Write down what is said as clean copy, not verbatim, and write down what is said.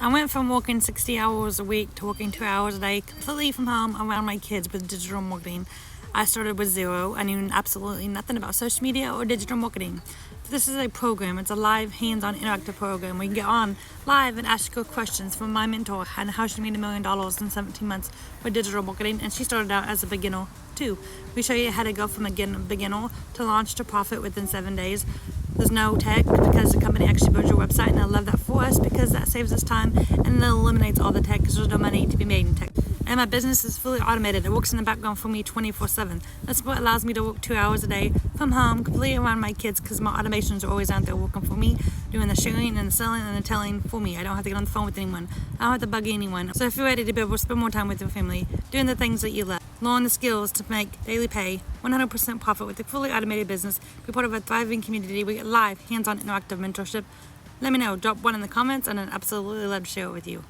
I went from working 60 hours a week to working 2 hours a day completely from home around my kids with digital marketing. I started with zero. I knew absolutely nothing about social media or digital marketing. This is a program. It's a live, hands-on, interactive program where you can get on live and ask your questions from my mentor on how she made $1 million in 17 months with digital marketing, and she started out as a beginner too. We show you how to go from a beginner to launch to profit within 7 days. There's no tech because the company actually builds your website, and I love that for us because that saves us time and it eliminates all the tech because there's no money to be made in tech. And my business is fully automated. It works in the background for me 24/7. That's what allows me to work 2 hours a day from home, completely around my kids, because my automations are always out there working for me, doing the sharing and the selling and the telling for me. I don't have to get on the phone with anyone. I don't have to bug anyone. So if you're ready to be able to spend more time with your family, doing the things that you love, learn the skills to make daily pay, 100% profit with a fully automated business, be part of a thriving community, we get live, hands-on, interactive mentorship, let me know. Drop one in the comments and I'd absolutely love to share it with you.